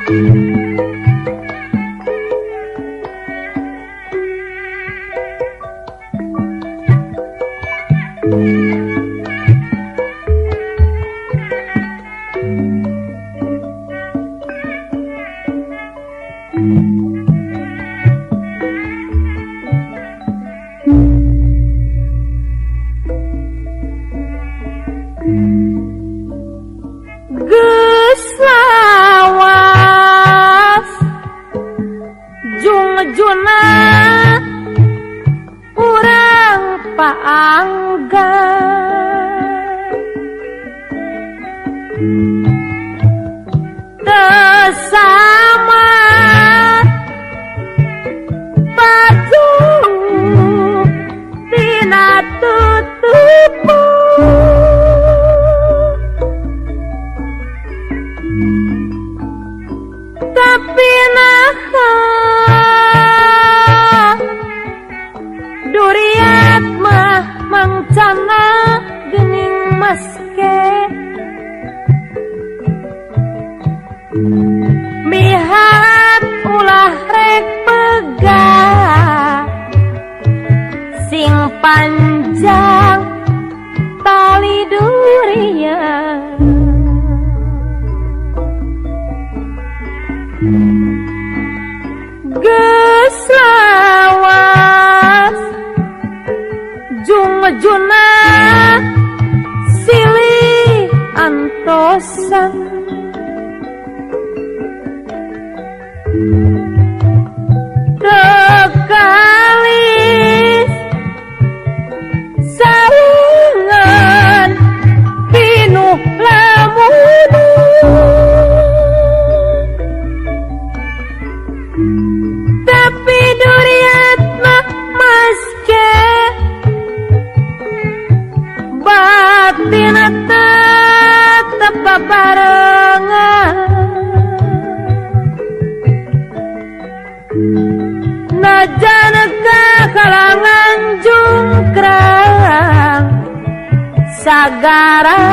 Geus lawas jungjuna urang paangga teu sama baju tina tutupu tapi naha duriat mah mangcana geuning maske mihat ulah rek pegah sing panjang tali durian geus lawas jungjuna silih antosan tekalis sarengan pinuh lamun tapi duriat mah maske batin tetep barengan najan kalangan jungkrang sagara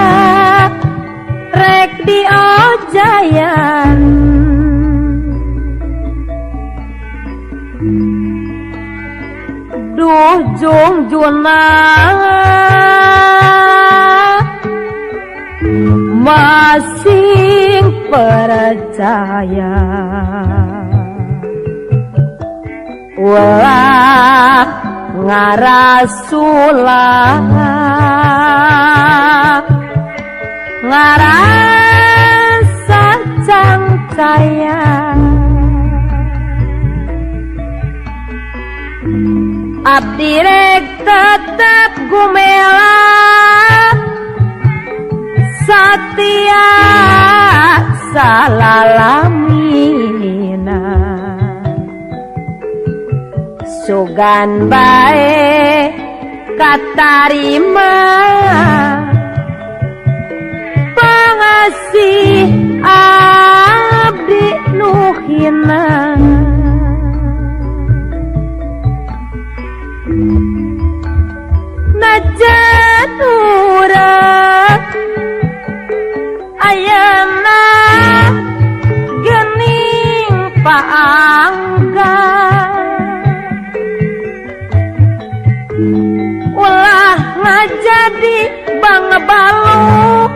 rek diojayan duh jungjuna masing percaya ulah ngarasulah ngarasa cangcaya abdi rek tetep gumela satia salalamina sugan bae katarima pangasih abdi nuhina najan urang ayeuna geuning paangga ulah ngajadi bangbaluk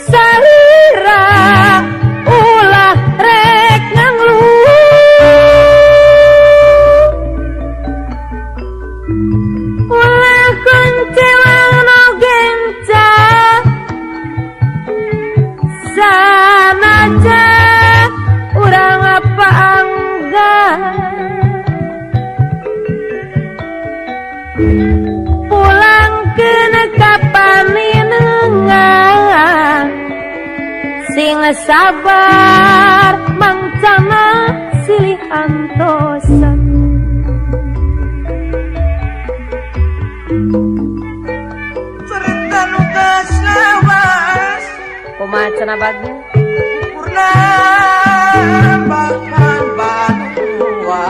salira ulah rek nganglu ulah kuncelang no gencang sanaja urang apa angga pulang ke kapaninengan sing sabar mangcana silih antosan cerita nu geus lawas kumaha cenah bagus purna bahkan badua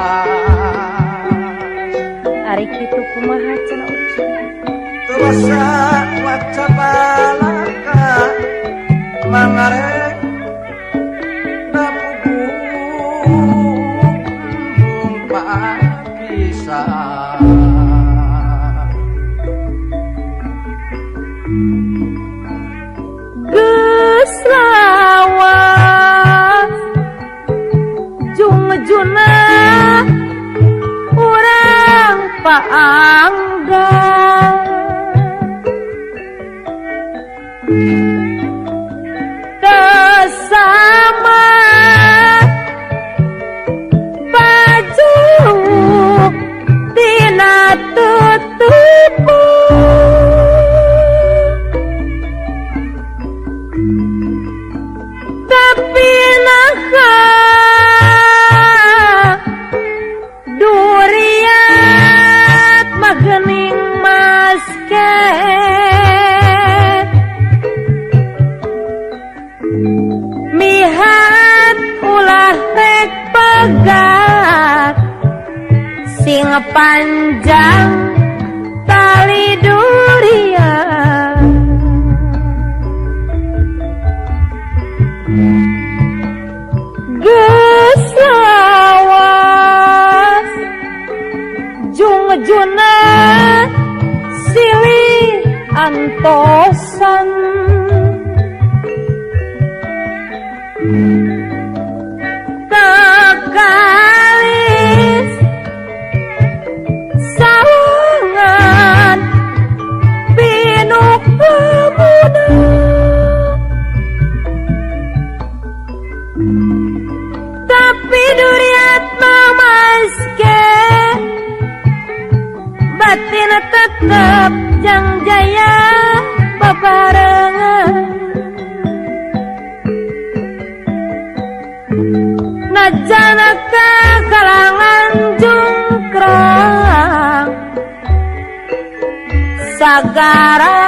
ari kitu kumaha cenah terasa waca balaka mangarek tujuna urang paangga bersama baju tina tutupu tapi naha duriat magening masket mihat ulah rek pegat sing panjang tali durian geus lawas jungjuna silih antosan kekalis sawangan pinuk pemuda tapi duriat mamaske batin tetep jang jaya bebarengan najana ka kalangan jungkrang sagara